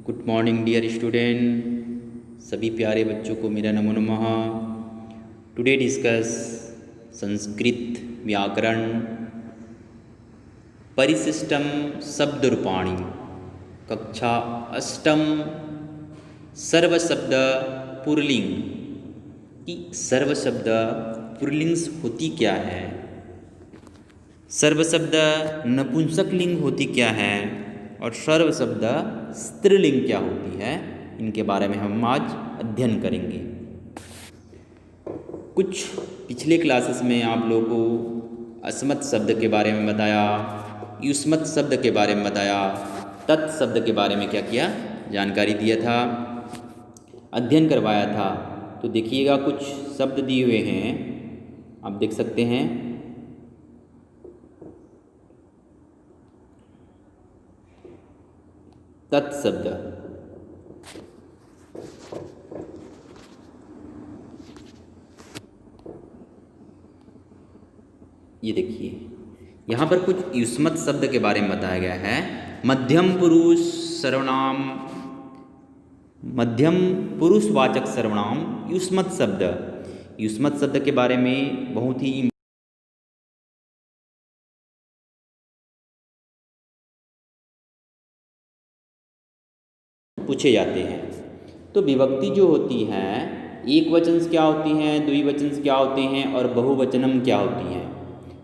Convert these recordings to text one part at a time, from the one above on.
Good morning dear student, सभी प्यारे बच्चों को मेरा नमो नमः। टुडे डिस्कस संस्कृत व्याकरण परिशिष्टम शब्द रूपाणी कक्षा अष्टम सर्वशब्द पुरलिंग की सर्वशब्द पुरलिंग होती क्या है, सर्वशब्द नपुंसकलिंग होती क्या है और सर्वशब्द स्त्रीलिंग क्या होती है, इनके बारे में हम आज अध्ययन करेंगे। कुछ पिछले क्लासेस में आप लोगों को अस्मत् शब्द के बारे में बताया, युष्मत् शब्द के बारे में बताया, तत् शब्द के बारे में क्या किया, जानकारी दिया था, अध्ययन करवाया था। तो देखिएगा कुछ शब्द दिए हुए हैं, आप देख सकते हैं। तत् शब्द, ये देखिए यहाँ पर कुछ युष्मत् शब्द के बारे में बताया गया है। मध्यम पुरुष सर्वनाम, मध्यम पुरुषवाचक सर्वनाम युष्मत् शब्द। युष्मत् शब्द के बारे में बहुत ही पूछे जाते हैं। तो विभक्ति जो होती है, एक वचन क्या होती हैं, द्विवचन क्या होते हैं और बहुवचनम क्या होती हैं।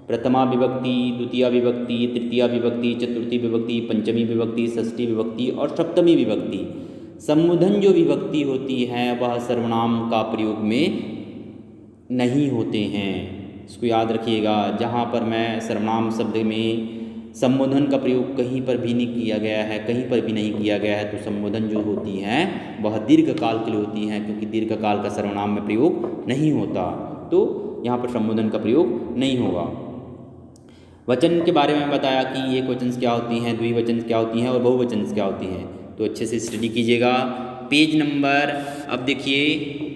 प्रथमा विभक्ति, द्वितीय विभक्ति, तृतीया विभक्ति, चतुर्थी विभक्ति, पंचमी विभक्ति, षष्ठी विभक्ति और सप्तमी विभक्ति। संबोधन जो विभक्ति होती है वह सर्वनाम का प्रयोग में नहीं होते हैं, इसको याद रखिएगा। जहाँ पर मैं सर्वनाम शब्द में संबोधन का प्रयोग कहीं पर भी नहीं किया गया है, कहीं पर भी नहीं किया गया है, तो संबोधन जो होती हैं वह दीर्घ काल के लिए होती हैं, क्योंकि दीर्घ काल का सर्वनाम में प्रयोग नहीं होता, तो यहाँ पर संबोधन का प्रयोग नहीं होगा। वचन के बारे में बताया कि एक वचन क्या होती हैं, द्विवचन क्या होती हैं और बहुवचन क्या होती हैं, तो अच्छे से स्टडी कीजिएगा। पेज नंबर अब देखिए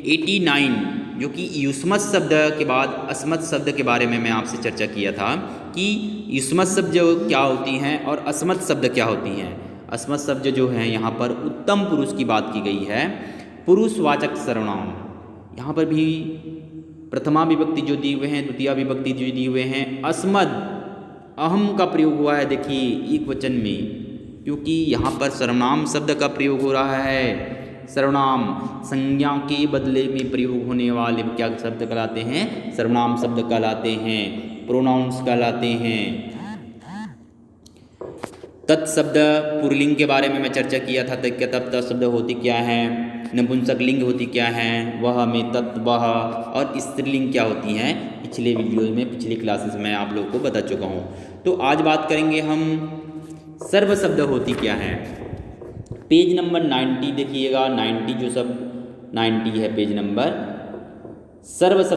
89, जो कि युष्मत् शब्द के बाद अस्मत् शब्द के बारे में मैं आपसे चर्चा किया था कि युष्मत् शब्द जो क्या होती हैं और अस्मत् शब्द क्या होती हैं। अस्मत् शब्द जो हैं यहाँ पर उत्तम पुरुष की बात की गई है, पुरुषवाचक सर्वनाम। यहाँ पर भी प्रथमा विभक्ति जो दिए हुए हैं, द्वितीय विभक्ति जो दिए हुए हैं, अस्मद अहम का प्रयोग हुआ है, देखिए एक वचन में, क्योंकि यहाँ पर सर्वनाम शब्द का प्रयोग हो रहा है। सर्वनाम संज्ञा के बदले में प्रयोग होने वाले क्या शब्द कहलाते हैं, सर्वनाम शब्द कहलाते हैं, प्रोनाउंस कहलाते हैं। तत्शब्द पुरलिंग के बारे में मैं चर्चा किया था, तत् शब्द होती क्या है, नपुंसकलिंग होती क्या है, वह में तत् वह, और स्त्रीलिंग क्या होती हैं, पिछले वीडियो में पिछली क्लासेस में आप लोगों को बता चुका हूँ। तो आज बात करेंगे हम सर्व शब्द होती क्या है। पेज नंबर 90 देखिएगा, 90 जो शब्द 90 है पेज नंबर, सर्व शब्द।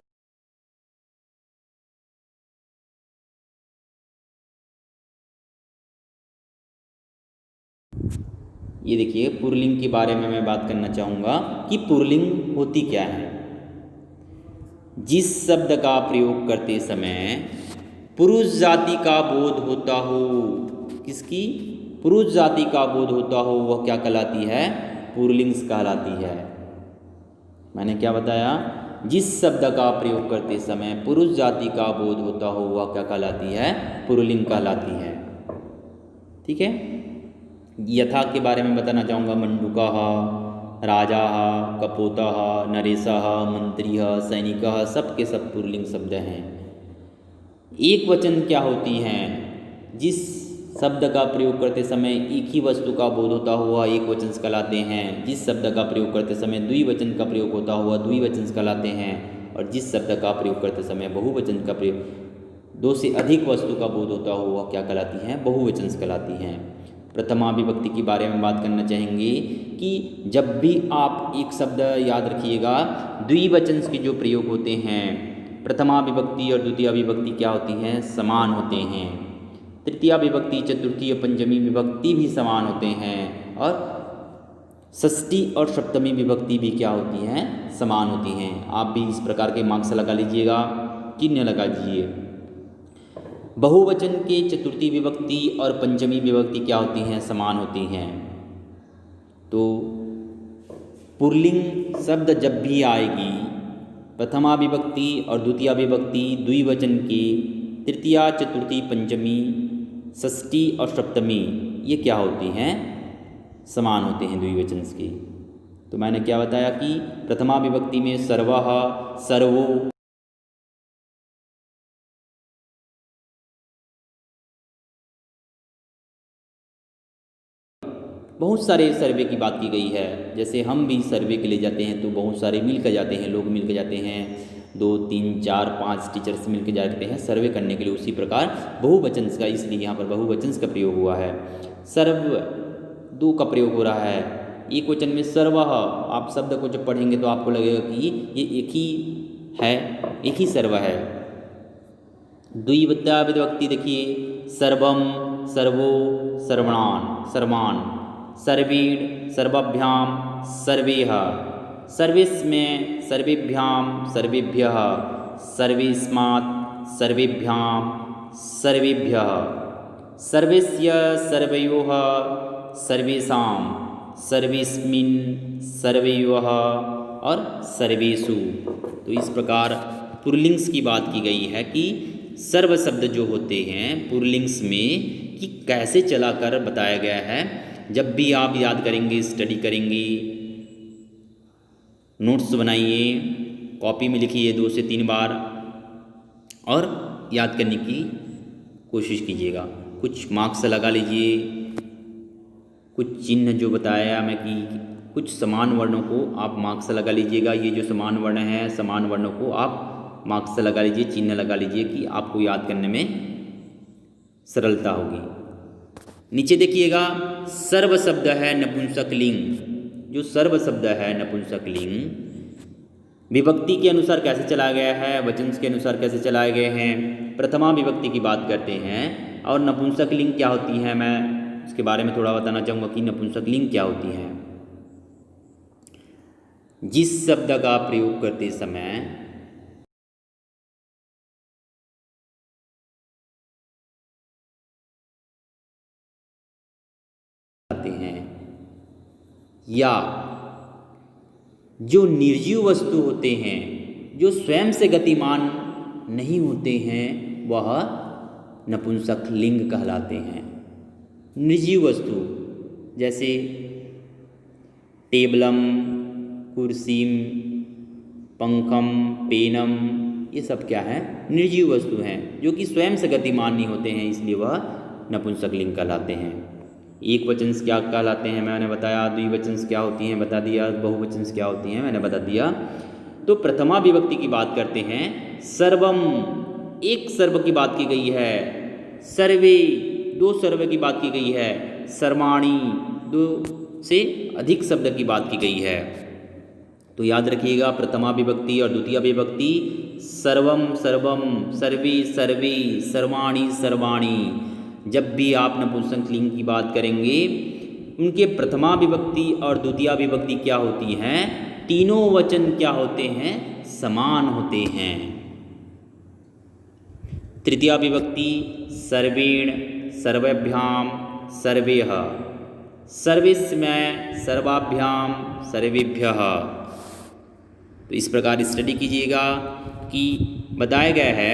ये देखिए पुरलिंग के बारे में मैं बात करना चाहूँगा कि पुरलिंग होती क्या है। जिस शब्द का प्रयोग करते समय पुरुष जाति का बोध होता हो, किसकी, पुरुष जाति का बोध होता हो, वह क्या कहलाती है, पुरलिंग कहलाती है। मैंने क्या बताया, जिस शब्द का प्रयोग करते समय पुरुष जाति का बोध होता हो वह क्या कहलाती है, पुरलिंग कहलाती है। ठीक है। यथा के बारे में बताना चाहूँगा, मंडूका, राजा, कपोता, नरेश, मंत्री, सैनिक, सब के सब पुरलिंग शब्द हैं। एक वचन क्या होती हैं, जिस शब्द का प्रयोग करते समय एक ही वस्तु का बोध होता हुआ एक वचन कहलाते हैं। जिस शब्द का प्रयोग करते समय द्विवचन का प्रयोग होता हुआ द्विवचन कहलाते हैं। और जिस शब्द का प्रयोग करते समय बहुवचन का प्रयोग, दो से अधिक वस्तु का बोध होता हुआ क्या कहलाती हैं, बहुवचन कहलाती हैं। प्रथमा विभक्ति के बारे में बात करना चाहेंगे कि जब भी आप एक शब्द याद रखिएगा, द्विवचन के जो प्रयोग होते हैं, प्रथमा विभक्ति और द्वितीय विभक्ति क्या होती हैं, समान होते हैं। तृतीया विभक्ति, चतुर्थी और पंचमी विभक्ति भी समान होते हैं, और षष्ठी और सप्तमी विभक्ति भी क्या होती हैं, समान होती हैं। आप भी इस प्रकार के मार्क्स लगा लीजिएगा, चिन्ह लगा दीजिए। बहुवचन के चतुर्थी विभक्ति और पंचमी विभक्ति क्या होती हैं, समान होती हैं। तो पुल्लिंग शब्द जब भी आएगी प्रथमा विभक्ति और द्वितीया विभक्ति द्विवचन की तृतीया चतुर्थी पंचमी षष्ठी और सप्तमी ये क्या होती हैं, समान होते हैं द्विवचन की। तो मैंने क्या बताया कि प्रथमा विभक्ति में सर्वः, सर्वो, बहुत सारे सर्वे की बात की गई है। जैसे हम भी सर्वे के लिए जाते हैं तो बहुत सारे मिल कर जाते हैं, लोग मिल कर जाते हैं, 2 3 4 5 टीचर्स मिल कर जाते हैं सर्वे करने के लिए। उसी प्रकार बहुवचन का, इसलिए यहाँ पर बहुवचन का प्रयोग हुआ है। सर्व 2 का प्रयोग हो रहा है। एक वचन में सर्वः, आप शब्द को जब पढ़ेंगे तो आपको लगेगा कि ये एक ही है, एक ही सर्व है। द्विवचन विभक्ति देखिए, सर्वम, सर्वो, सर्वणान, सर्वान, सर्वीण, सर्वभ्याम, सर्वेह, सर्विस में सर्वेभ्याम, सर्वेभ्यः, सर्वेस्मात्, सर्वेभ्याम, सर्वेभ्यः, सर्वस्य, सर्वयोः, सर्वेषां, सर्वेस्मिन्, सर्वयोः और सर्वेषु। तो इस प्रकार पुल्लिंग्स की बात की गई है कि सर्व शब्द जो होते हैं पुल्लिंग्स में कि कैसे चलाकर बताया गया है। जब भी आप याद करेंगे, स्टडी करेंगे, नोट्स बनाइए, कॉपी में लिखिए 2 से 3 बार और याद करने की कोशिश कीजिएगा। कुछ मार्क्स लगा लीजिए, कुछ चिन्ह जो बताया मैं कि कुछ समान वर्णों को आप मार्क्स लगा लीजिएगा। ये जो समान वर्ण हैं, समान वर्णों को आप मार्क्स लगा लीजिए, चिन्ह लगा लीजिए कि आपको याद करने में सरलता होगी। नीचे देखिएगा, सर्व शब्द है नपुंसक लिंग। जो सर्व शब्द है नपुंसक लिंग विभक्ति के अनुसार कैसे चलाया गया है, वचन के अनुसार कैसे चलाए गए हैं। प्रथमा विभक्ति की बात करते हैं और नपुंसक लिंग क्या होती है, मैं इसके बारे में थोड़ा बताना चाहूँगा कि नपुंसक लिंग क्या होती है। जिस शब्द का प्रयोग करते समय हैं या जो निर्जीव वस्तु होते हैं, जो स्वयं से गतिमान नहीं होते हैं, वह नपुंसक लिंग कहलाते हैं। निर्जीव वस्तु जैसे टेबलम, कुर्सीम, पंखम, पेनम, ये सब क्या है, निर्जीव वस्तु हैं जो कि स्वयं से गतिमान नहीं होते हैं, इसलिए वह नपुंसक लिंग कहलाते हैं। एक वचन क्या कहलाते हैं मैंने बताया, द्विवचन क्या होती हैं बता दिया, बहुवचन क्या होती हैं मैंने बता दिया। तो प्रथमा विभक्ति की बात करते हैं, सर्वम, एक सर्व की बात की गई है, सर्वे, 2 सर्व की बात की गई है, सर्वाणी, 2 से अधिक शब्द की बात की गई है। तो याद रखिएगा, प्रथमा विभक्ति और द्वितीय विभक्ति सर्वम, सर्वम, सर्वे, सर्वे, सर्वाणी, सर्वाणी। जब भी आप नपुंसक लिंग की बात करेंगे, उनके प्रथमा विभक्ति और द्वितीय विभक्ति क्या होती हैं, तीनों वचन क्या होते हैं, समान होते हैं। तृतीया विभक्ति सर्वेण, सर्वेभ्याम, सर्वेह, सर्वेस्मै, सर्वाभ्याम, सर्वेभ्यः। तो इस प्रकार स्टडी कीजिएगा कि बताया गया है,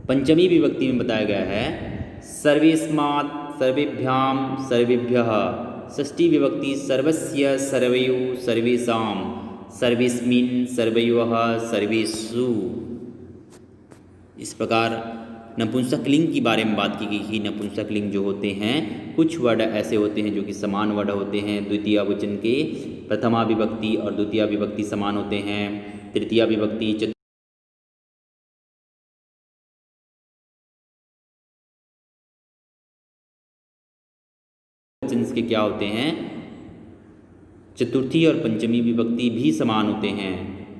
पंचमी विभक्ति में बताया गया है सर्वेस्मात्, सर्वेभ्याम, सर्वेभ्यः। षष्ठी विभक्ति सर्वस्य, सर्वयोः, सर्वेषां, सर्वेस्मिन्, सर्वयोः, सर्वेषु। इस प्रकार नपुंसक लिंग के बारे में बात की गई कि नपुंसक लिंग जो होते हैं, कुछ वर्ड ऐसे होते हैं जो कि समान वर्ड होते हैं। द्वितीय वचन के प्रथमा विभक्ति और द्वितीय विभक्ति समान होते हैं। तृतीया विभक्ति वचन के क्या होते हैं, चतुर्थी और पंचमी विभक्ति भी समान होते हैं।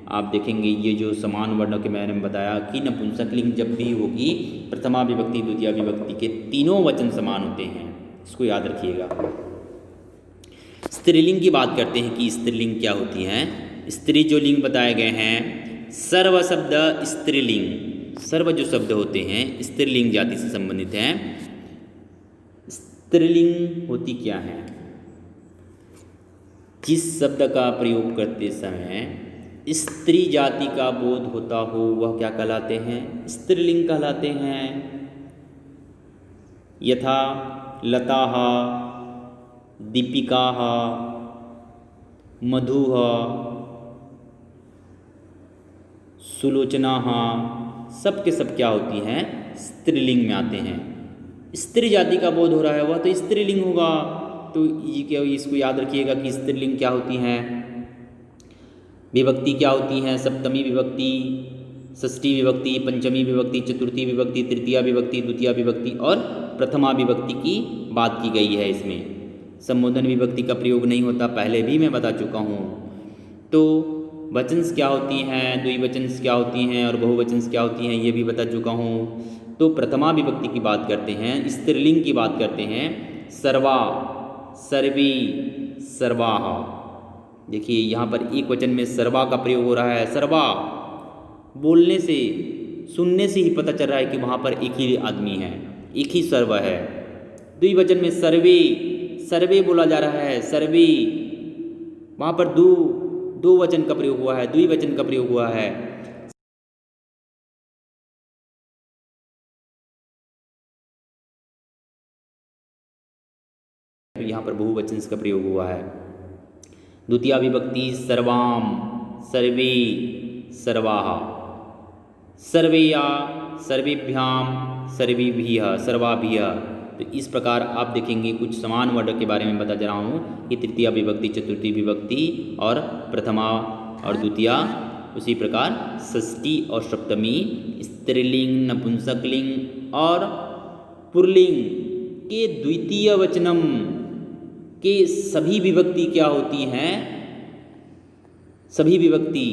आप देखेंगे ये जो समान वर्णों के मैंने बताया कि नपुंसक लिंग जब भी होगी, प्रथमा विभक्ति द्वितीय विभक्ति के तीनों वचन समान होते हैं, इसको याद रखिएगा। स्त्रीलिंग की बात करते हैं कि स्त्रीलिंग क्या होती हैं। स्त्री जो लिंग बताए गए हैं, सर्व शब्द स्त्रीलिंग, सर्व जो शब्द होते हैं स्त्रीलिंग जाति से संबंधित हैं। स्त्रीलिंग होती क्या है, जिस शब्द का प्रयोग करते समय स्त्री जाति का बोध होता हो वह क्या कहलाते हैं? स्त्रीलिंग कहलाते हैं। यथा लताः, दीपिकाः, मधुः, सुलोचनाः, सब के सब क्या होती हैं? स्त्रीलिंग में आते हैं। स्त्री जाति का बोध हो रहा है वह तो स्त्रीलिंग होगा। तो ये क्या, इसको याद रखिएगा कि स्त्रीलिंग क्या होती हैं। विभक्ति क्या होती हैं? सप्तमी विभक्ति, षष्ठी विभक्ति, पंचमी विभक्ति, चतुर्थी विभक्ति, तृतीया विभक्ति, द्वितीया विभक्ति और प्रथमा विभक्ति की बात की गई है। इसमें संबोधन विभक्ति का प्रयोग नहीं होता, पहले भी मैं बता चुका हूँ। तो वचंस क्या होती हैं, द्विवचंस क्या होती हैं और बहुवचंस क्या होती हैं ये भी बता चुका हूँ। तो प्रथमा विभक्ति की बात करते हैं, स्त्रीलिंग की बात करते हैं। सर्वा, सर्वी, सर्वाः। देखिए यहाँ पर एक वचन में सर्वा का प्रयोग हो रहा है। सर्वा बोलने से, सुनने से ही पता चल रहा है कि वहाँ पर एक ही आदमी है, एक ही सर्व है। द्विवचन में सर्वे, सर्वे बोला जा रहा है। सर्वे, वहाँ पर दो वचन का प्रयोग हुआ है, द्विवचन का प्रयोग हुआ है। यहाँ पर बहुवचन का प्रयोग हुआ है। द्वितीया विभक्ति सर्वाम, सर्वे, सर्वाः, सर्वेया, सर्वेभ्याम, सर्वेभिः, सर्वाभिः। तो इस प्रकार आप देखेंगे कुछ समान वर्ड के बारे में बता रहा हूँ कि तृतीया विभक्ति, चतुर्थी विभक्ति और प्रथमा और द्वितीया, उसी प्रकार षष्ठी और सप्तमी, स्त्रीलिंग, नपुंसकलिंग और पुल्लिंग के द्वितीय वचनम के सभी विभक्ति क्या होती हैं? सभी विभक्ति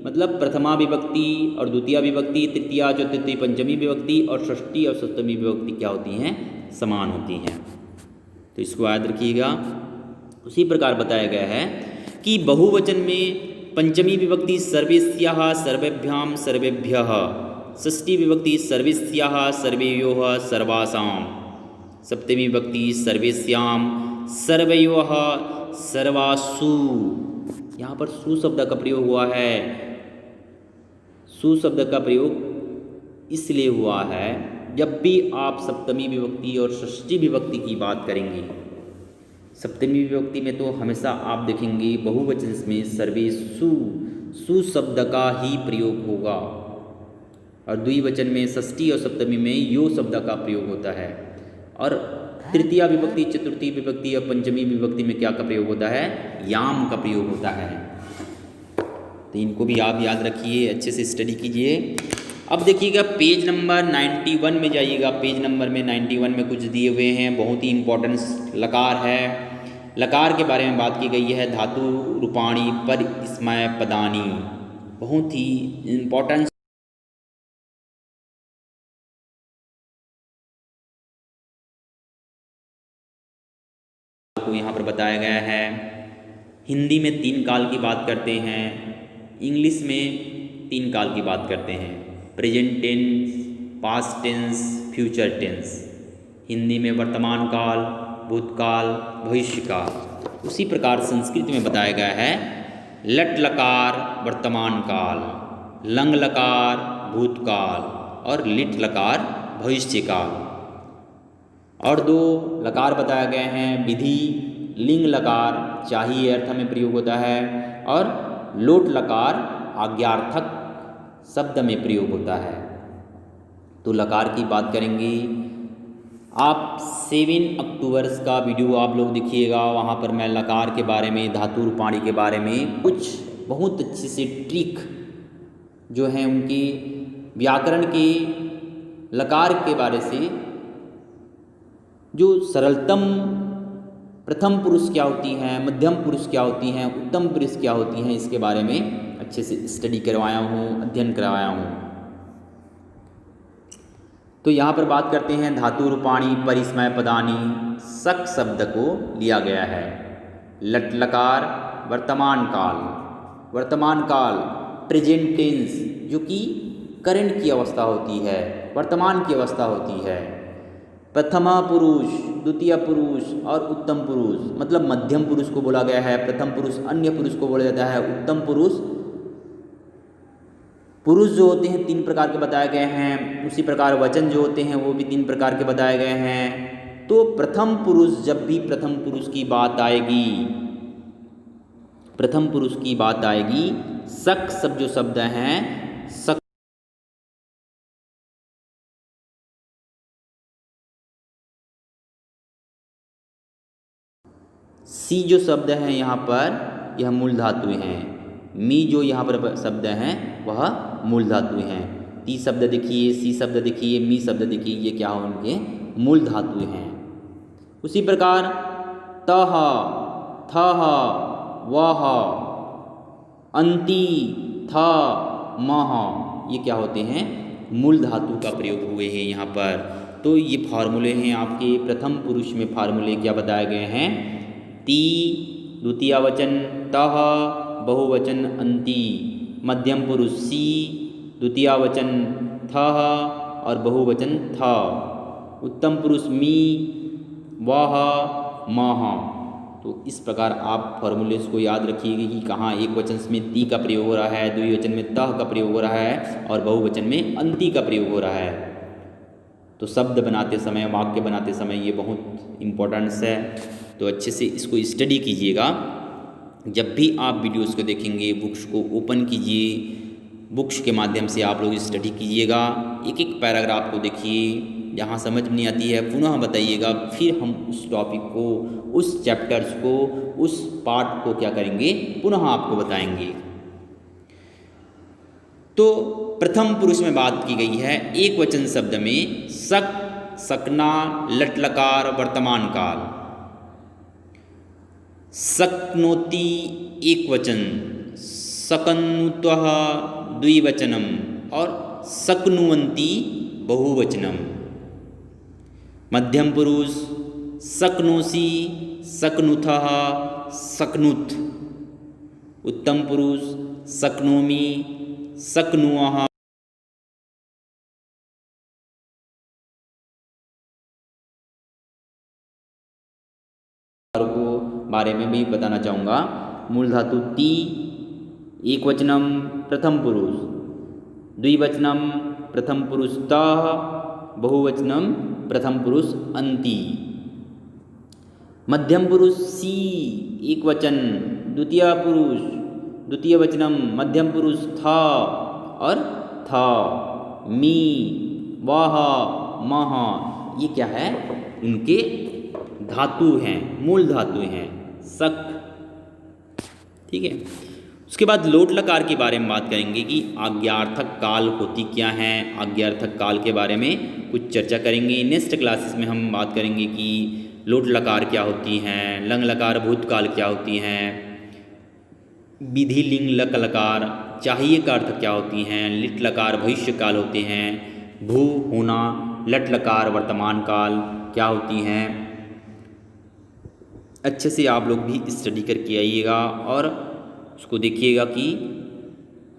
मतलब प्रथमा विभक्ति और द्वितीया विभक्ति, तृतीया, चतुर्थी, पंचमी विभक्ति और षष्ठी और सप्तमी विभक्ति क्या होती हैं? समान होती हैं। तो इसको याद रखिएगा। उसी प्रकार बताया गया है कि बहुवचन में पंचमी विभक्ति सर्वेस्याः, सर्वेभ्याम, सर्वेभ्यः, षष्ठी विभक्ति सर्वेस्याः, सर्वेयोः, सर्वासाम, सप्तमी विभक्ति सर्वेस्याम, सर्वयोः, सर्वासु। यहाँ पर सु शब्द का प्रयोग हुआ है। सु शब्द का प्रयोग इसलिए हुआ है जब भी आप सप्तमी विभक्ति और षष्ठी विभक्ति की बात करेंगे। सप्तमी विभक्ति में तो हमेशा आप देखेंगे बहुवचन में सर्वेषु, सु शब्द का ही प्रयोग होगा और द्विवचन में षष्ठी और सप्तमी में यो शब्द का प्रयोग होता है। और तृतीया विभक्ति, चतुर्थी विभक्ति और पंचमी विभक्ति में क्या का प्रयोग होता है? याम का प्रयोग होता है। तो इनको भी आप याद रखिए, अच्छे से स्टडी कीजिए। अब देखिएगा पेज नंबर 91 में जाइएगा। पेज नंबर में 91 में कुछ दिए हुए हैं, बहुत ही इम्पोर्टेंस लकार है। लकार के बारे में बात की गई है। धातु रूपाणी पद स्मय पदानी, बहुत ही इम्पोर्टेंस को यहाँ पर बताया गया है। हिंदी में 3 काल की बात करते हैं, इंग्लिश में 3 काल की बात करते हैं, present tense, past tense, future tense. Hindi में वर्तमान काल, भूतकाल, भविष्य काल। उसी प्रकार संस्कृत में बताया गया है लट लकार वर्तमान काल, लंग लकार भूतकाल और लिट लकार भविष्य काल। और 2 लकार बताए गए हैं। विधि लिंग लकार चाहिए अर्थ में प्रयोग होता है और लोट लकार आज्ञार्थक शब्द में प्रयोग होता है। तो लकार की बात करेंगे। आप 7 अक्टूबर का वीडियो आप लोग देखिएगा, वहाँ पर मैं लकार के बारे में, धातु रूपाणी के बारे में कुछ बहुत अच्छे से ट्रिक जो हैं उनकी व्याकरण के लकार के बारे से, जो सरलतम प्रथम पुरुष क्या होती हैं, मध्यम पुरुष क्या होती हैं, उत्तम पुरुष क्या होती हैं, इसके बारे में अच्छे से स्टडी करवाया हूँ, अध्ययन करवाया हूँ। तो यहाँ पर बात करते हैं धातु रूपाणी परिस्मय पदानी, शक शब्द को लिया गया है। लट लकार वर्तमान काल, वर्तमान काल प्रेजेंट टेंस जो कि करंट की अवस्था होती है, वर्तमान की अवस्था होती है। प्रथमा पुरुष, द्वितीय पुरुष और उत्तम पुरुष, मतलब मध्यम पुरुष को बोला गया है। प्रथम पुरुष अन्य पुरुष को बोला जाता है। उत्तम पुरुष, पुरुष जो होते हैं 3 प्रकार के बताए गए हैं। उसी प्रकार वचन जो होते हैं वो भी 3 प्रकार के बताए गए हैं। तो प्रथम पुरुष, जब भी प्रथम पुरुष की बात आएगी, प्रथम पुरुष की बात आएगी, सक सब जो शब्द हैं, सक सी जो शब्द है यहाँ पर, यह मूल धातुएं हैं। मी जो यहाँ पर शब्द हैं वह मूल धातुएं हैं। ती शब्द देखिए, सी शब्द देखिए, मी शब्द देखिए, ये क्या हो, उनके मूल धातुएं हैं। उसी प्रकार तह, थह, वह, अंति, थ, मह, ये क्या होते हैं, मूल धातु का प्रयोग हुए हैं यहाँ पर। तो ये फार्मूले हैं आपके प्रथम पुरुष में। फार्मूले क्या बताए गए हैं, ती, द्वितीय वचन तह, बहुवचन अंति, मध्यम पुरुष सी, द्वितीय वचन थह और बहुवचन थ, उत्तम पुरुष मी, वह, मह। तो इस प्रकार आप फॉर्मूलेस को याद रखिएगा कि कहाँ एक वचन में ती का प्रयोग हो रहा है, द्विवचन में तह का प्रयोग हो रहा है और बहुवचन में अंति का प्रयोग हो रहा है। तो शब्द बनाते समय, वाक्य बनाते समय ये बहुत इम्पोर्टेंस है। तो अच्छे से इसको स्टडी कीजिएगा। जब भी आप वीडियोस को देखेंगे, बुक्स को ओपन कीजिए, बुक्स के माध्यम से आप लोग स्टडी कीजिएगा। एक एक पैराग्राफ को देखिए, जहाँ समझ नहीं आती है पुनः बताइएगा। फिर हम उस टॉपिक को, उस चैप्टर्स को, उस पार्ट को क्या करेंगे, पुनः आपको बताएंगे। तो प्रथम पुरुष में बात की गई है एक वचन शब्द में सक, सकना, लट्लकार, वर्तमान काल। शक्नोति एक वचन, शक्नुतः द्विवचनम और शक्नुवन्ति बहुवचनम। मध्यम पुरुष शक्नोषि, शक्नुथः, शक्नुत। उत्तम पुरुष शक्नोमि, शक्नुवः। को बारे में भी बताना चाहूँगा। मूल धातु ती, एक वचनम प्रथम पुरुष, द्विवचनम प्रथम पुरुष तः, बहुवचनम प्रथम पुरुष अंति। मध्यम पुरुष सी, एक वचन, द्वितीय पुरुष, द्वितीय वचनम मध्यम पुरुष था और था। मी, वह, मह, ये क्या है, उनके धातु हैं, मूल धातु हैं, सक। ठीक है। उसके बाद लोट लकार के बारे में बात करेंगे कि आज्ञार्थक काल होती क्या हैं। आज्ञार्थक काल के बारे में कुछ चर्चा करेंगे। नेक्स्ट क्लासेस में हम बात करेंगे कि लोट लकार क्या होती हैं, लंग लकार भूतकाल क्या होती हैं, विधि लिंग लक लकार चाहिए का अर्थ क्या होती हैं, लिट लकार भविष्य काल होते हैं, भू होना, लट लकार वर्तमान काल क्या होती हैं। अच्छे से आप लोग भी स्टडी करके आइएगा और उसको देखिएगा कि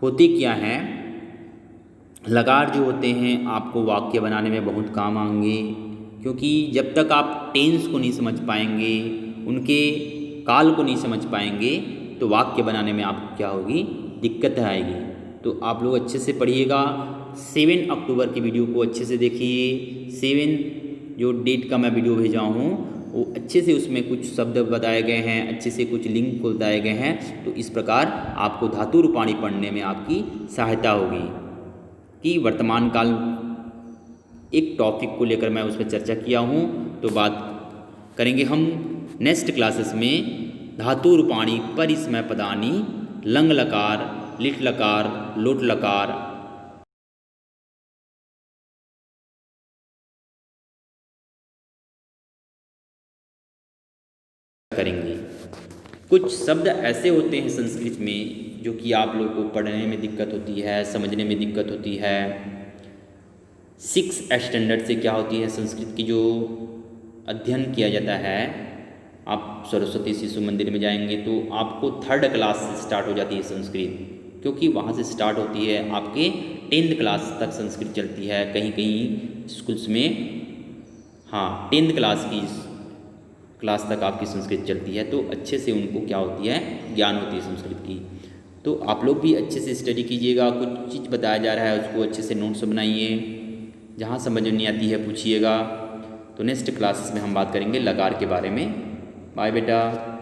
होते क्या हैं। लकार जो होते हैं आपको वाक्य बनाने में बहुत काम आएंगे, क्योंकि जब तक आप टेंस को नहीं समझ पाएंगे, उनके काल को नहीं समझ पाएंगे, तो वाक्य बनाने में आपको क्या होगी, दिक्कत आएगी। तो आप लोग अच्छे से पढ़िएगा। 7 अक्टूबर की वीडियो को अच्छे से देखिए। 7 जो डेट का मैं वीडियो भेजा हूँ वो अच्छे से, उसमें कुछ शब्द बताए गए हैं, अच्छे से कुछ लिंक को बताए गए हैं। तो इस प्रकार आपको धातु रूपाणी पढ़ने में आपकी सहायता होगी। कि वर्तमान काल एक टॉपिक को लेकर मैं उस पर चर्चा किया हूँ, तो बात करेंगे हम नेक्स्ट क्लासेस में धातु रूपाणी परिस्मय पदानी, लंग लकार, लिट लकार, लोट लकार करेंगे। कुछ शब्द ऐसे होते हैं संस्कृत में जो कि आप लोग को पढ़ने में दिक्कत होती है, समझने में दिक्कत होती है। 6 स्टैंडर्ड से क्या होती है संस्कृत की जो अध्ययन किया जाता है, आप सरस्वती शिशु मंदिर में जाएंगे तो आपको 3rd क्लास से स्टार्ट हो जाती है संस्कृत, क्योंकि वहाँ से स्टार्ट होती है, आपके 10th क्लास तक संस्कृत चलती है। कहीं कहीं स्कूल्स में हाँ 10th क्लास तक आपकी संस्कृत चलती है, तो अच्छे से उनको क्या होती है, ज्ञान होती है संस्कृत की। तो आप लोग भी अच्छे से स्टडी कीजिएगा, कुछ चीज़ बताया जा रहा है उसको अच्छे से नोट्स बनाइए, जहाँ समझ नहीं आती है पूछिएगा। तो नेक्स्ट क्लासेस में हम बात करेंगे लकार के बारे में। बाय बेटा।